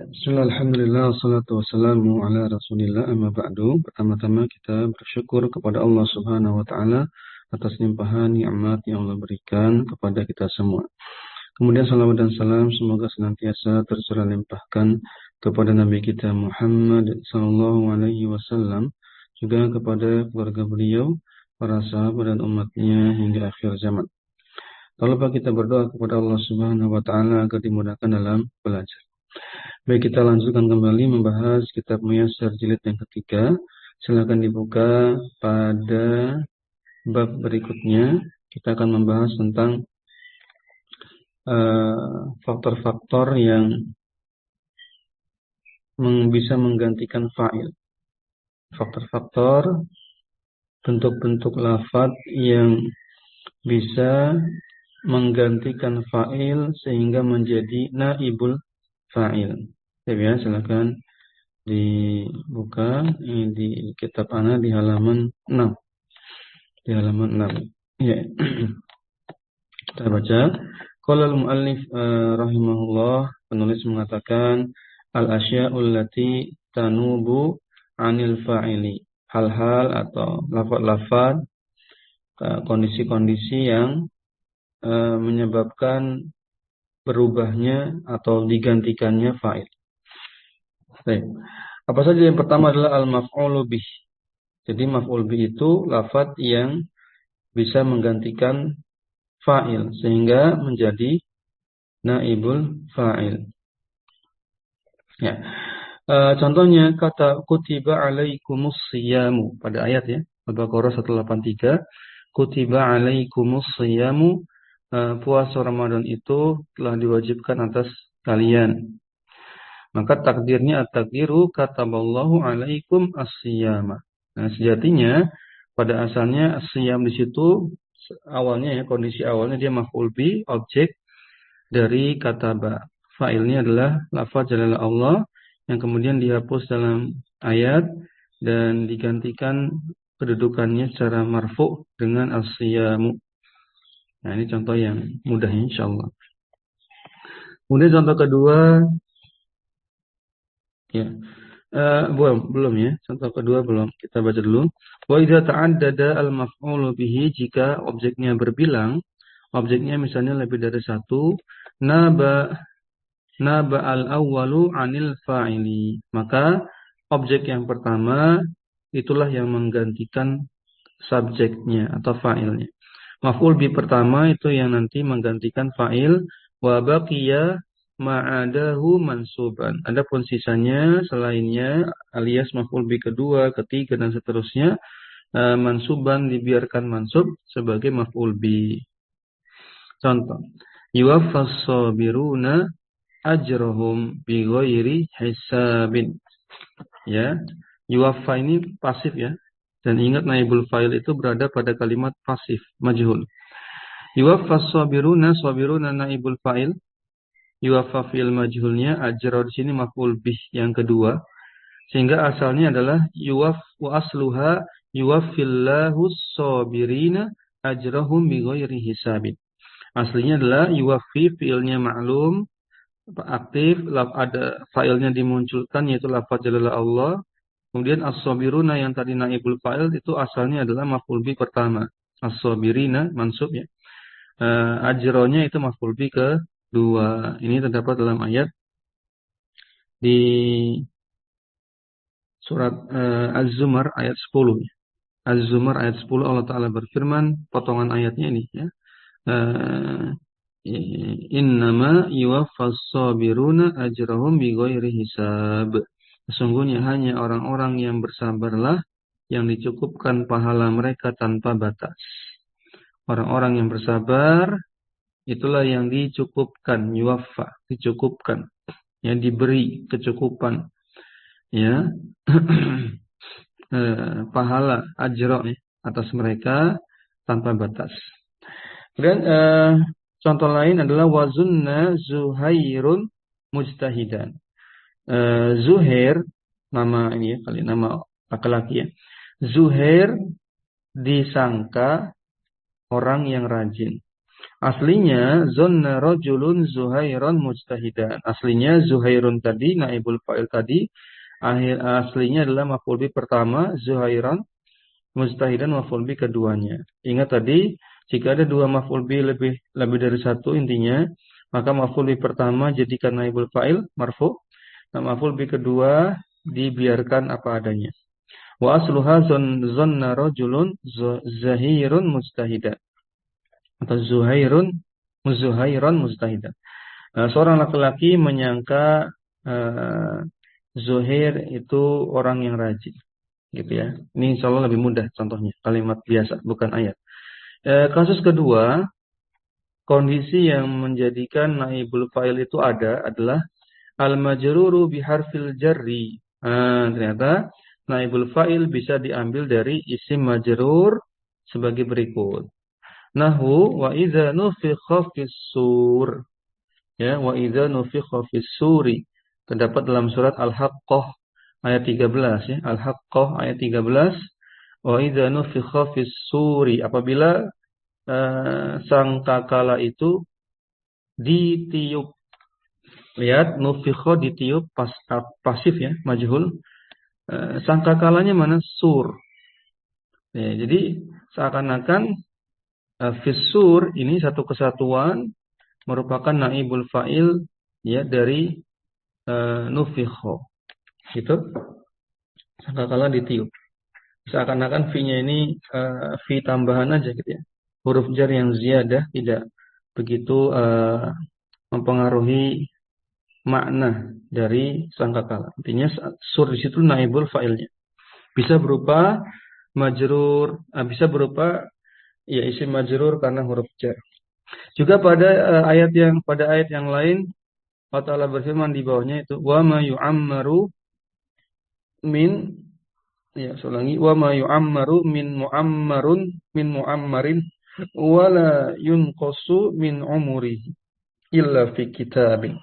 Bismillah, alhamdulillah, wassalatu wassalamu ala rasulillah, amma ba'du. Pertama-tama kita bersyukur kepada Allah subhanahu wa ta'ala atas limpahan nikmat yang Allah berikan kepada kita semua. Kemudian salawat dan salam semoga senantiasa tercurah limpahkan kepada Nabi kita Muhammad sallallahu alaihi wasallam, juga kepada keluarga beliau, para sahabat dan umatnya hingga akhir zaman. Tak lupa kita berdoa kepada Allah subhanahu wa ta'ala agar dimudahkan dalam belajar. Baik, kita lanjutkan kembali membahas kitab Muyassar jilid yang ketiga. Silakan dibuka pada bab berikutnya. Kita akan membahas tentang faktor-faktor yang bisa menggantikan fa'il. Faktor-faktor bentuk-bentuk lafaz yang bisa menggantikan fa'il sehingga menjadi naibul fa'il. Ya, silakan dibuka di kitab ana di halaman 6. Di halaman 6. Ya. Kita baca. Qala al-muallif rahimahullah, penulis mengatakan al-asya'ul lati tanubu 'anil fa'ili. Hal-hal atau lafaz-lafaz, kondisi-kondisi yang menyebabkan berubahnya atau digantikannya fa'il. Baik. Apa saja? Yang pertama adalah al-maf'ulu bih. Jadi maf'ul bih itu lafaz yang bisa menggantikan fa'il sehingga menjadi naibul fa'il. Ya. Contohnya kata kutiba alaikumus siyamu pada ayat ya, Al-Baqarah 183, kutiba alaikumus siyamu, puasa Ramadan itu telah diwajibkan atas kalian. Maka takdirnya at-takdiru kataballahu alaikum as-siyama. Nah, sejatinya pada asalnya as-siyam di situ awalnya ya, kondisi awalnya dia maf'ul bi, objek dari kataba. Fa'ilnya adalah lafaz jalala Allah yang kemudian dihapus dalam ayat dan digantikan kedudukannya secara marfu' dengan as-siyamu. Nah, ini contoh yang mudah insyaallah. Kemudian contoh kedua ya. Belum ya. Contoh kedua belum. Kita baca dulu. Wa idza ta'addada al-maf'ulu bihi, jika objeknya berbilang, objeknya misalnya lebih dari satu, naba al-awwalu 'anil fa'ili. Maka objek yang pertama itulah yang menggantikan subjeknya atau fa'ilnya. Maf'ul bi pertama itu yang nanti menggantikan fa'il, wa baqiya ma'adahu mansuban. Adapun sisanya selainnya alias maf'ul bi kedua, ketiga dan seterusnya mansuban dibiarkan mansub sebagai maf'ul bi. Contoh, yuwaffas sabiruna ajrahum bighairi hisabin. Ya, yuwaffa ini pasif ya. Dan ingat naibul fa'il itu berada pada kalimat pasif majhul. Yuwaffas sabiruna naibul fa'il. Yuwaffa fi'il majhulnya, ajra di sini maf'ul bih yang kedua, sehingga asalnya adalah yuwaff wa asluha yuwaffillahu sabirina ajrahum bighairi hisabin. Aslinya adalah yuwaffi, fi'ilnya ma'lum aktif, ada fa'ilnya dimunculkan yaitu lafaz jalala Allah. Kemudian as-sabiruna yang tadi naibul fa'il itu asalnya adalah maf'ul bih pertama, as-sabirina mansub ya. Ajronya itu maf'ul bih kedua. Ini terdapat dalam ayat di surat Az-Zumar ayat 10. Az-Zumar ayat 10 Allah Ta'ala berfirman, potongan ayatnya ini ya. Innama yuwaffas sabiruna ajrahum bighairi hisab. Sesungguhnya hanya orang-orang yang bersabarlah yang dicukupkan pahala mereka tanpa batas. Orang-orang yang bersabar itulah yang dicukupkan, yuwaffa, dicukupkan, yang diberi kecukupan, ya, pahala ajra ya, atas mereka tanpa batas. Kemudian contoh lain adalah wazunna Zuhairun mujtahidan. Zuhair nama ini ya, kali nama laki-laki ya. Zuhair disangka orang yang rajin. Aslinya zonna rajulun Zuhairon mujtahidan. Aslinya Zuhairun tadi, naibul fa'il tadi, aslinya adalah maf'ul bih pertama, Zuhairon mujtahidan maf'ul bih keduanya. Ingat tadi, jika ada dua maf'ul bih lebih dari satu intinya, maka maf'ul bih pertama jadikan naibul fa'il marfu', nah maf'ul bih kedua dibiarkan apa adanya. Wa asluha zonna rajulun Zahirun mujtahidan. Atau Zuhairon mujtahidan. Seorang laki-laki menyangka Zuhair itu orang yang rajin, gitu ya. Ini insya Allah lebih mudah contohnya, kalimat biasa, bukan ayat. Kasus kedua, kondisi yang menjadikan naibul fa'il itu adalah al-majruru biharfil jarri. Ternyata naibul fa'il bisa diambil dari isim majrur sebagai berikut. Nahu wa idza nufikha fis-sur. Ya, wa idza nufikha fis-suri. Terdapat dalam surat Al-Haqqah ayat 13 ya. Al-Haqqah ayat 13. Wa idza nufikha fis-suri. Apabila sangkakala itu ditiup. Lihat, nufikha ditiup pasif ya, majhul. Sangkakalanya mana? Sur. Ya, jadi seakan-akan fissur ini satu kesatuan merupakan naibul fa'il ya dari nufikha. Gitu. Sangkakala ditiup. Seakan-akan fi-nya ini fi tambahan aja gitu ya. Huruf jar yang ziyadah tidak begitu mempengaruhi makna dari sangkakala. Intinya sur di situ naibul fa'ilnya. Bisa berupa majrur, bisa berupa ya isim majrur karena huruf jar. Juga pada ayat yang lain Allah Ta'ala berfirman di bawahnya itu wa ma yu'ammaru min ya ulangi wa ma yu'ammaru min mu'ammarin wala yunqasu min umurihi illa fi kitabin.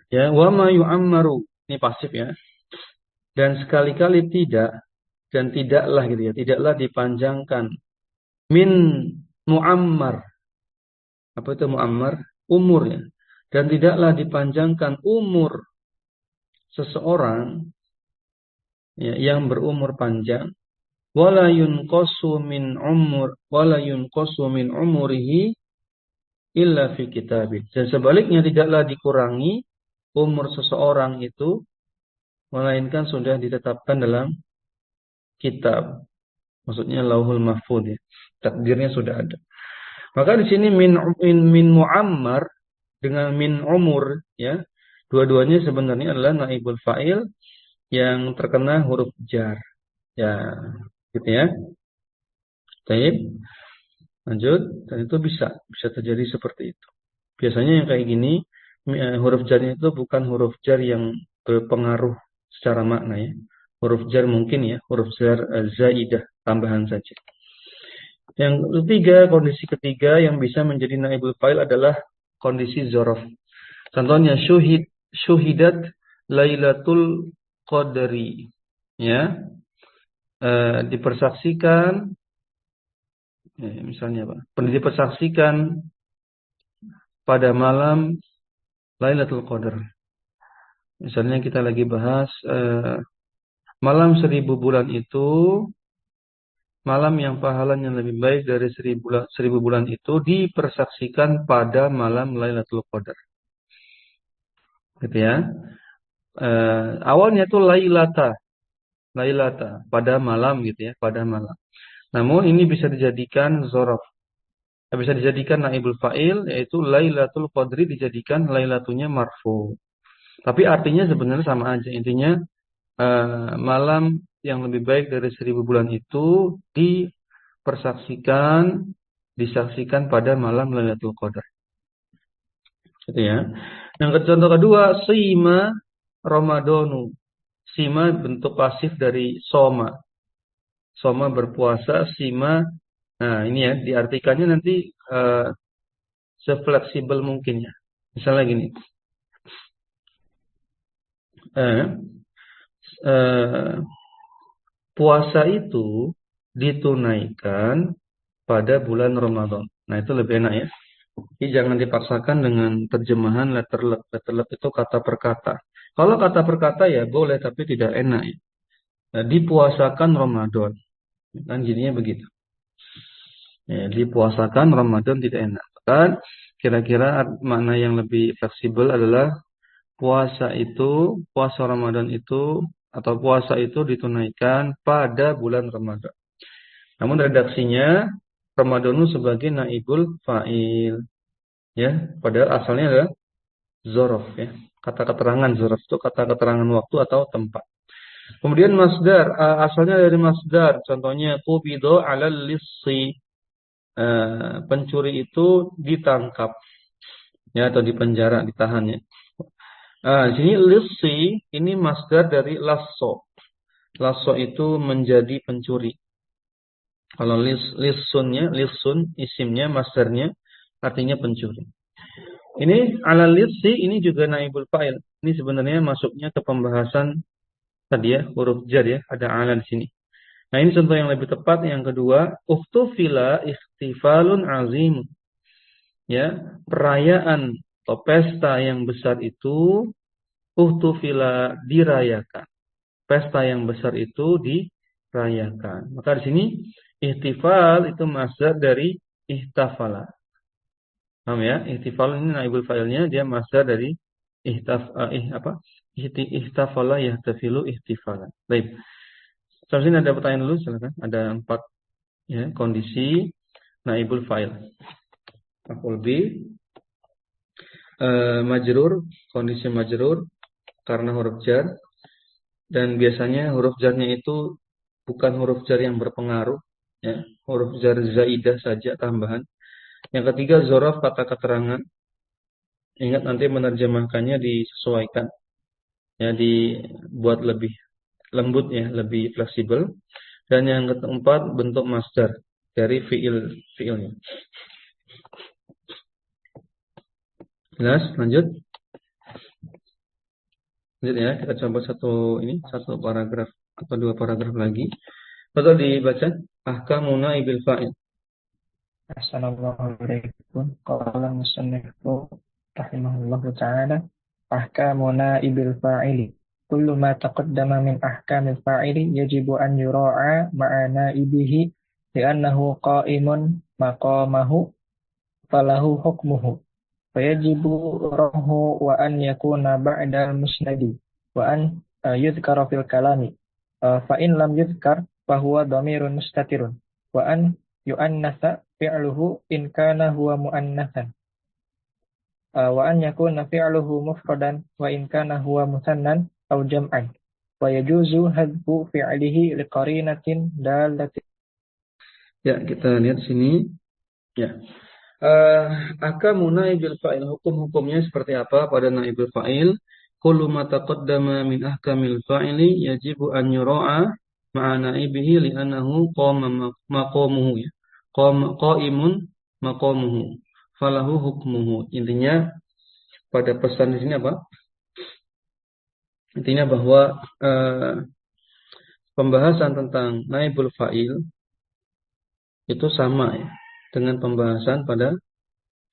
Ya, wa ma yu'ammaru ini pasif ya. Dan sekali-kali tidaklah gitu ya, tidaklah dipanjangkan min mu'ammar. Apa itu mu'ammar? Umur ya. Dan tidaklah dipanjangkan umur seseorang ya, yang berumur panjang wala yunqasu min umurihi illa fi kitabin. Dan sebaliknya tidaklah dikurangi umur seseorang itu melainkan sudah ditetapkan dalam kitab. Maksudnya lauhul mahfuz ya. Takdirnya sudah ada. Maka di sini min muammar dengan min umur ya. Dua-duanya sebenarnya adalah naibul fa'il yang terkena huruf jar. Ya, gitu ya. Baik. Lanjut, dan itu bisa terjadi seperti itu. Biasanya yang kayak gini huruf jarnya itu bukan huruf jar yang berpengaruh secara makna ya. Huruf jar mungkin ya, huruf jar zaidah, tambahan saja. Yang ketiga, kondisi ketiga yang bisa menjadi naibul fa'il adalah kondisi dzaraf. Contohnya syuhidat Lailatul Qadri. Ya. Dipersaksikan misalnya apa? Dipersaksikan pada malam Lailatul Qadar. Misalnya kita lagi bahas malam 1000 bulan itu, malam yang pahalanya lebih baik dari 1000 bulan itu dipersaksikan pada malam Lailatul Qadar. Gitu ya. Awalnya itu lailata pada malam gitu ya, pada malam. Namun ini bisa dijadikan dzaraf. Bisa dijadikan naibul fa'il yaitu Lailatul Qadri dijadikan lailatunya marfu. Tapi artinya sebenarnya sama aja. Intinya malam yang lebih baik dari 1000 bulan itu disaksikan pada malam Lailatul Qadar. Gitu ya. Yang contoh kedua, sima Ramadanu. Sima bentuk pasif dari soma. Soma berpuasa, sima. Nah, ini ya diartikannya nanti sefleksibel mungkin ya. Misalnya gini. Puasa itu ditunaikan pada bulan Ramadan. Nah, itu lebih enak ya. Jadi jangan dipaksakan dengan terjemahan letterlet. Letterlet itu kata per kata. Kalau kata per kata ya boleh, tapi tidak enak ya. Nah, dipuasakan Ramadan. Kan jadinya begitu. Ya, dipuasakan Ramadan tidak enak. Kan kira-kira makna yang lebih fleksibel adalah puasa Ramadan itu atau puasa itu ditunaikan pada bulan Ramadan. Namun redaksinya Ramadanu sebagai naibul fa'il, ya. Padahal asalnya adalah zorof, ya. Kata keterangan zorof itu kata keterangan waktu atau tempat. Kemudian masdar, asalnya dari masdar. Contohnya qubido 'alal lissi. Pencuri itu ditangkap, ya, atau dipenjara, ditahannya. Di sini lissi ini masdar dari lasso. Lasso itu menjadi pencuri. Kalau lisun isimnya, masdarnya artinya pencuri. Ini ala lissi ini juga naibul fa'il. Ini sebenarnya masuknya ke pembahasan tadi ya, huruf jar ya, ada ala di sini. Nah, ini contoh yang lebih tepat yang kedua, uhtufila ikhtifalun azim. Ya, perayaan atau pesta yang besar itu uhtufila dirayakan. Pesta yang besar itu dirayakan. Maka di sini ihtifal itu masdar dari ihtafala. Paham ya? Ihtifal ini naibul fa'ilnya, dia masdar dari ihtafala yahtafilu ihtifalan. Baik. Sampai sini ada pertanyaan dulu, silakan. Ada 4 ya kondisi naibul fa'il. Maf'ul bi, majrur, kondisi majrur karena huruf jar, dan biasanya huruf jarnya itu bukan huruf jar yang berpengaruh, ya, huruf jar zaidah saja tambahan. Yang ketiga zorof kata keterangan. Ingat nanti menerjemahkannya disesuaikan, ya, dibuat lebih lembut ya, lebih fleksibel. Dan yang keempat bentuk masdar dari fiilnya. Jelas? Lanjut ya, kita coba satu paragraf atau 2 paragraf lagi. Betul dibaca. Ahkamuna ibil fa'il. Assalamualaikum. Qala musannifu rahimahullahu ta'ala ahkamuna ibil fa'ili. Kullu ma taqaddama min ahkamil fa'ili yajibu an yura'a ma'ana ibihi li'annahu qa'imun maqamahu falahu hukmuhu. Fayajibu rahu wa an yakuna ba'dal musnadi wa an yudhkara fil kalami. Fa in lam yudhkar fahuwa dhamirun mustatirun wa an yu'annatha fi'luhu in kana huwa mu'annathan wa an yakuna fi'luhu mufradan wa in kana huwa musannan aw jam'an wa yajuzu hadfu fi'lihi liqarinatin dalatin. Ya, kita lihat sini ya. Ahkamu naibil fa'il, hukum-hukumnya seperti apa pada naibul fa'il? Kullu ma taqaddama min ahkamil fa'ili yajibu an yura'a ma'a naibihi li'annahu qama maqamuhu, ya. Qa'imun maqamuhu falahu hukmuhu. Intinya pada pesan di sini apa? Intinya bahwa pembahasan tentang naibul fa'il itu sama ya dengan pembahasan pada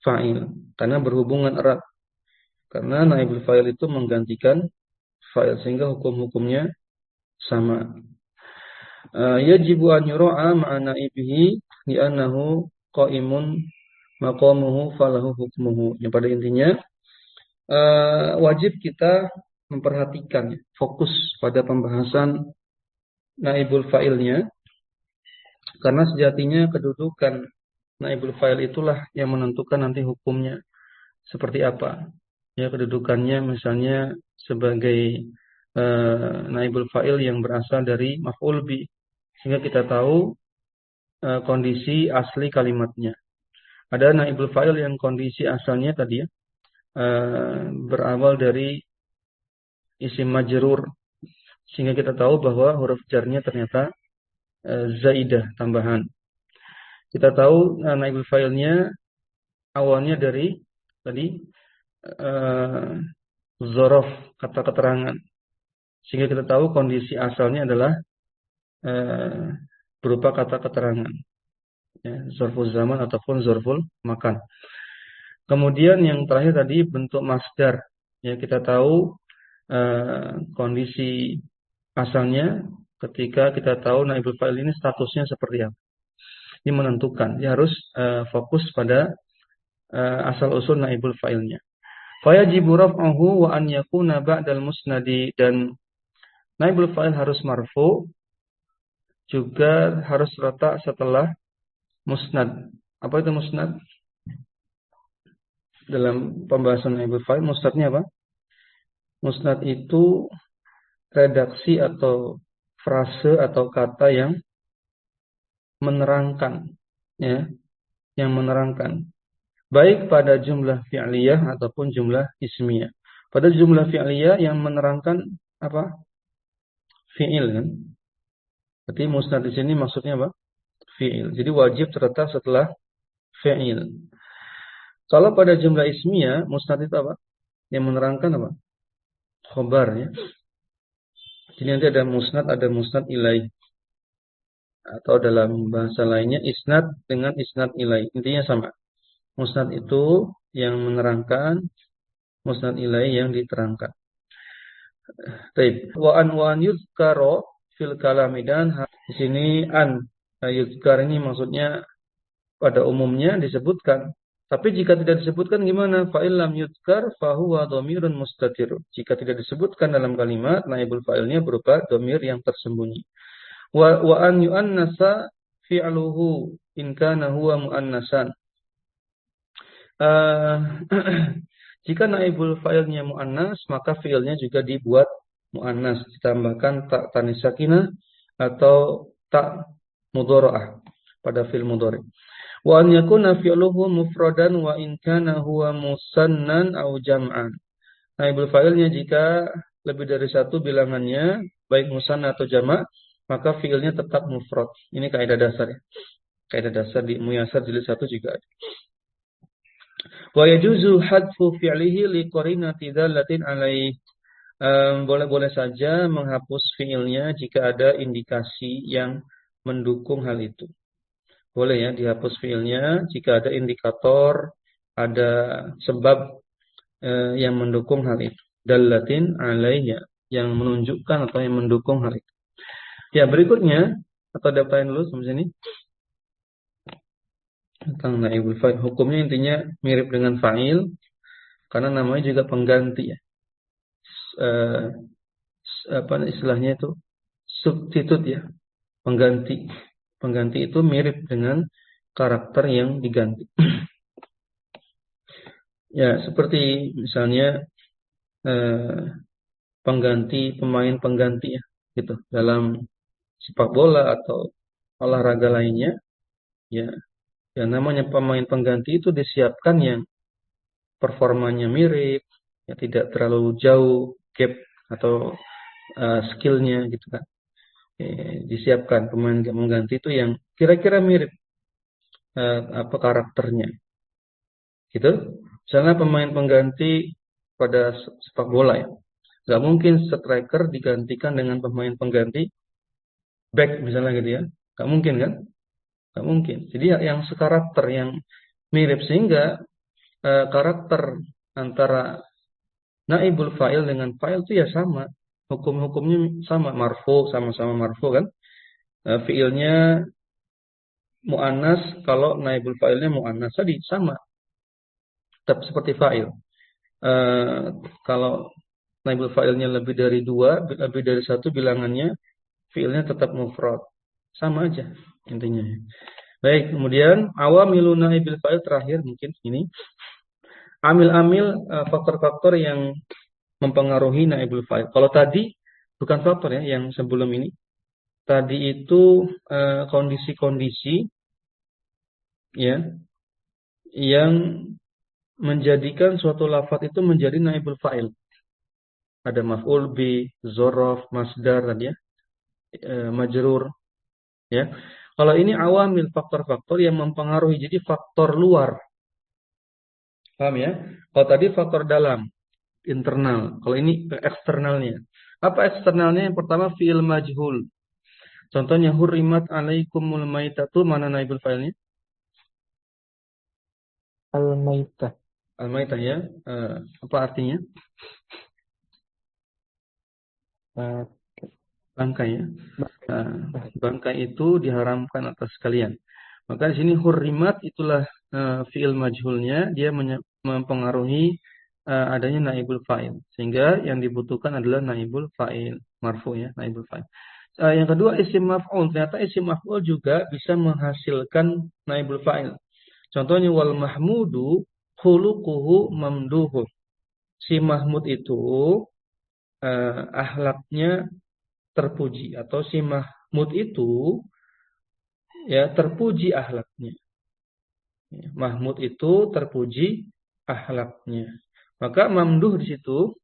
fa'il karena berhubungan erat. Karena naibul fa'il itu menggantikan fa'il sehingga hukum-hukumnya sama. Yajibu an yura'a ma'a naibihi li'annahu qa'imun maqamuhu falahu hukmuhu. Yang pada intinya wajib kita memperhatikan ya, fokus pada pembahasan naibul fa'ilnya karena sejatinya kedudukan naibul fa'il itulah yang menentukan nanti hukumnya seperti apa. Ya, kedudukannya misalnya sebagai naibul fa'il yang berasal dari maf'ul bi, sehingga kita tahu kondisi asli kalimatnya. Ada naibul fa'il yang kondisi asalnya tadi ya berawal dari isim majrur, sehingga kita tahu bahwa huruf jarnya ternyata zaidah, tambahan. Kita tahu naibul fa'ilnya awalnya dari tadi zorof, kata keterangan, sehingga kita tahu kondisi asalnya adalah berupa kata keterangan. ya, zarful zaman ataupun zarful makan. Kemudian yang terakhir tadi bentuk masdar. Ya, kita tahu kondisi asalnya ketika kita tahu naibul fa'il ini statusnya seperti apa. Ini menentukan. Dia harus fokus pada asal usul naibul fa'ilnya. Fayajibu raf'uhu wa an yakuna ba'dal musnadi, dan naibul fa'il harus marfu, juga harus letak setelah musnad. Apa itu musnad? Dalam pembahasan naibul fa'il, musnadnya apa? Musnad itu redaksi atau frase atau kata yang menerangkan, ya, yang menerangkan baik pada jumlah fi'liyah ataupun jumlah ismiyah. Pada jumlah fi'liyah yang menerangkan apa? Fi'il, kan? Berarti musnad di sini maksudnya apa? Fi'il. Jadi wajib terletak setelah fi'il. Kalau pada jumlah ismiyah, musnad itu apa? Yang menerangkan apa? Khobar, ya. Jadi nanti ada musnad ilaih. Atau dalam bahasa lainnya isnad dengan isnad ilaih. Intinya sama. Musnad itu yang menerangkan, musnad ilaih yang diterangkan. Baik. Wa an yuzkaro fil kalami, dan di sini an yuzkar ini maksudnya pada umumnya disebutkan. Tapi jika tidak disebutkan gimana? Fa'il lam yuzkar fahuwa dhamirun mustatir. Jika tidak disebutkan dalam kalimat, naibul fa'ilnya berupa dhamir yang tersembunyi. Wa an yu'annasa fi'luhu in kana huwa mu'annasan. Jika naibul fa'ilnya mu'annas, maka fi'ilnya juga dibuat mu'annas, ditambahkan tak tanis sakinah atau tak mudharaah pada fi'il mudhari. Wa an yakuna fi'luhu mufradan wa in kana huwa musannan aw jam'an. Naibul fa'ilnya jika lebih dari satu bilangannya, baik musanna atau jamak, maka fi'ilnya tetap mufrad. Ini kaidah dasar, ya. Kaidah dasar di Muyasar jilid 1 juga ada. Wa yajuzu hadfu fi'lihi li qarinati dallatin alaih. Boleh-boleh saja menghapus fi'ilnya jika ada indikasi yang mendukung hal itu. Boleh, ya, dihapus fi'ilnya jika ada indikator, ada sebab yang mendukung hal itu. Dallatin alaihi, yang menunjukkan atau yang mendukung hal itu. Ya, berikutnya, atau daftarin dulu sampai sini. Tentang naibul fa'il. Hukumnya intinya mirip dengan fa'il, karena namanya juga pengganti, ya. Apa istilahnya itu? Substitut, ya. Pengganti. Pengganti itu mirip dengan karakter yang diganti. Ya, seperti misalnya pemain pengganti, ya, gitu. Dalam sepak bola atau olahraga lainnya, ya, yang namanya pemain pengganti itu disiapkan yang performanya mirip, ya, tidak terlalu jauh gap atau skillnya, gitu kan. Disiapkan pemain pengganti itu yang kira-kira mirip apa karakternya, gitu. Misalnya pemain pengganti pada sepak bola, ya, nggak mungkin striker digantikan dengan pemain pengganti back misalnya, gitu, ya, nggak mungkin, kan? Nggak mungkin. Jadi yang sekarakter, yang mirip, sehingga karakter antara naibul fa'il dengan fa'il itu ya sama. Hukum-hukumnya sama, marfu, sama-sama marfu, kan? Fi'ilnya mu'annas, kalau naibul fa'ilnya mu'annas tadi sama. Tetap seperti fa'il. Kalau naibul fa'ilnya lebih dari 2, lebih dari 1 bilangannya, fi'ilnya tetap mufrad. Sama aja intinya. Baik, kemudian awamilun naibil fa'il terakhir mungkin ini. Amil-amil faktor-faktor yang mempengaruhi naibul fa'il. Kalau tadi bukan faktor, ya, yang sebelum ini. Tadi itu kondisi-kondisi, ya, yang menjadikan suatu lafaz itu menjadi naibul fa'il. Ada maf'ul bi, dzaraf, masdar tadi, ya, majrur, ya. Kalau ini awamil, faktor-faktor yang mempengaruhi, jadi faktor luar. Paham, ya? Kalau tadi faktor dalam, internal. Kalau ini eksternalnya. Apa eksternalnya? Yang pertama fi'il majhul. Contohnya hurrimat alaikumul maitatu, mana naibul fa'ilnya? Al-Maitah. Al-maitah ya. Apa artinya? Eh, Bangkai ya. Bangkai. Nah, bangkai itu diharamkan atas kalian. Maka di sini hurrimat itulah fiil majhulnya, dia mempengaruhi adanya naibul fa'il. Sehingga yang dibutuhkan adalah naibul fa'il, marfu ya, naibul fa'il. Yang kedua isim maf'ul. Ternyata isim maf'ul juga bisa menghasilkan naibul fa'il. Contohnya wal mahmudu khuluquhu mamduhun. Si Mahmud itu akhlaknya terpuji atau si Mahmud itu ya terpuji akhlaknya. Mahmud itu terpuji akhlaknya. Maka mamduh di situ,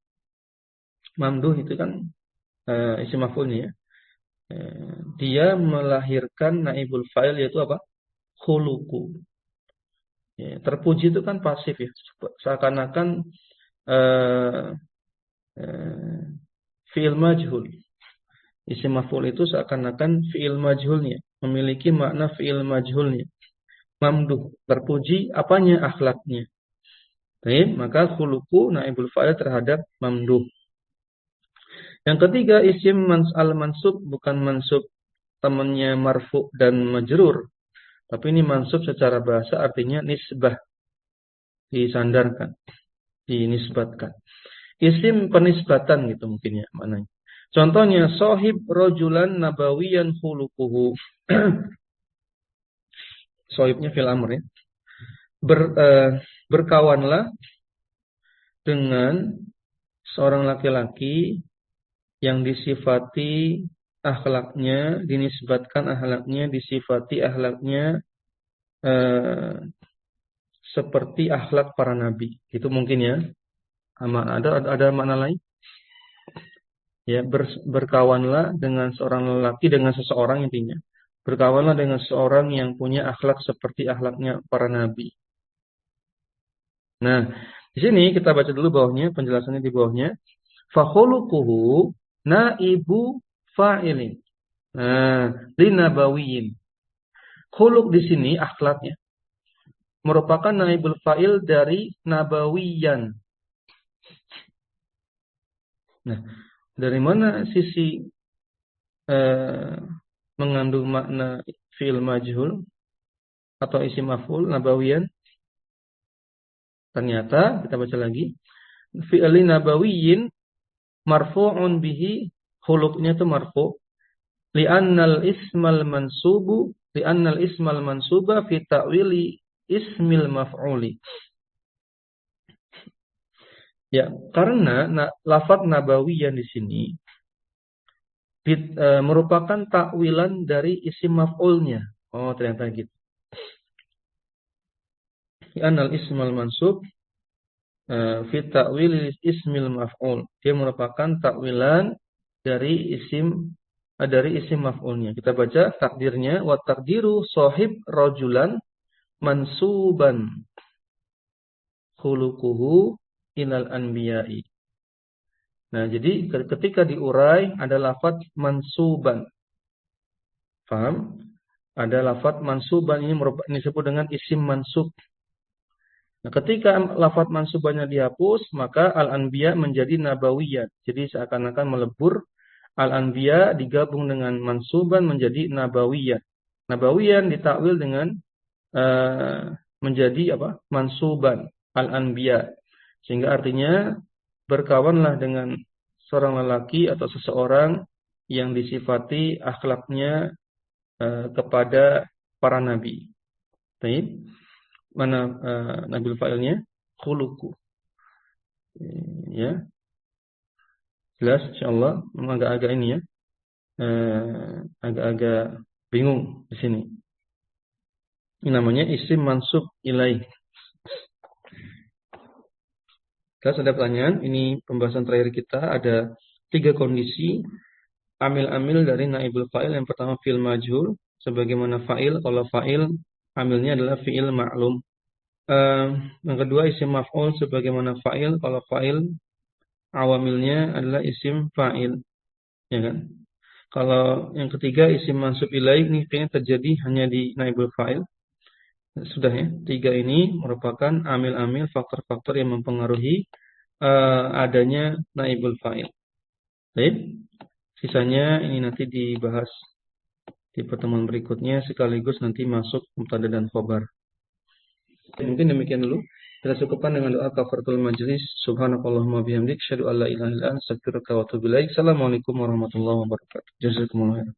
mamduh itu kan isim maf'ulnya ya. Dia melahirkan naibul fa'il yaitu apa? Khuluqu. Ya, terpuji itu kan pasif ya. Seakan-akan eh, eh, fi'il majhul. Isim maf'ul itu seakan-akan fi'il majhulnya, memiliki makna fi'il majhulnya. Mamduh, terpuji apanya? Akhlaknya. Baik, maka khuluqu naibul fa'il terhadap mamduh. Yang ketiga isim al-mansub bukan mansub temannya marfu dan majrur, tapi ini mansub secara bahasa artinya nisbah, disandarkan, dinisbatkan. Isim penisbatan gitu mungkin ya maknanya. Contohnya sohib rojulan nabawiyan khuluquhu. Sohibnya fil amr ya. Berkawanlah dengan seorang laki-laki yang disifati akhlaknya, dinisbatkan akhlaknya, disifati akhlaknya seperti akhlak para nabi. Itu mungkin ya. Ada makna lain? Ya, berkawanlah dengan seorang lelaki, dengan seseorang intinya. Berkawanlah dengan seorang yang punya akhlak seperti akhlaknya para nabi. Nah, di sini kita baca dulu bawahnya, penjelasannya di bawahnya. Fakhuluquhu naibu fa'ilin. Nah, linabawiyin. Khuluq di sini akhlaknya merupakan naibul fa'il dari nabawiyan. Nah, dari mana sisi mengandung makna fi'il majhul atau isim maf'ul nabawiyan? Ternyata kita baca lagi, fi'il nabawiyin marfu'un bihi, khuluqnya itu marfu' li'annal ismal mansuba fi ta'wili ismil maf'uli. Ya, karena lafaz nabawiyyan di sini merupakan takwilan dari isim maf'ulnya. Oh, ternyata gitu. Li'annal ismal mansub fi ta'wili ismil maf'ul. Dia merupakan takwilan dari isim maf'ulnya. Kita baca takdirnya wa takdiru sahib rajulan mansuban khuluquhu ilal anbiya'i. Nah, jadi ketika diurai ada lafaz mansuban. Paham? Ada lafaz mansuban ini disebut dengan isim mansub. Nah, ketika lafaz mansubannya dihapus, maka al-anbiya menjadi nabawiyah. Jadi seakan-akan melebur al-anbiya digabung dengan mansuban menjadi nabawiyah. Nabawiyah ditakwil dengan menjadi apa? Mansuban al-anbiya. Sehingga artinya berkawanlah dengan seorang lelaki atau seseorang yang disifati akhlaknya kepada para nabi. Baik. Mana nabil fa'ilnya? Khuluqu. Ya. Jelas insyaallah. Memang agak-agak ini ya. Agak-agak bingung di sini. Ini namanya isim mansub ilaih. Jelas ada pertanyaan. Ini pembahasan terakhir kita. Ada 3 kondisi amil-amil dari naibul fa'il. Yang pertama fi'il majhul sebagaimana fa'il. Kalau fa'il amilnya adalah fi'il ma'lum. Yang kedua isim maf'ul sebagaimana fa'il. Kalau fa'il awamilnya adalah isim fa'il, ya kan? Kalau yang ketiga isim mansub ilaih ini kayaknya terjadi hanya di naibul fa'il. Sudah ya, 3 ini merupakan amil-amil faktor-faktor yang mempengaruhi adanya naibul fa'il. Baik, sisanya ini nanti dibahas di pertemuan berikutnya sekaligus nanti masuk mubtada dan khobar. Mungkin demikian dulu. Kita cukupkan dengan doa kafaratul majlis. Subhanakallahumma bihamdik, asyhadu an la ilaha illa anta, astaghfiruka wa atubu ilaik. Assalamualaikum warahmatullahi wabarakatuh. Jazakumullah khairan.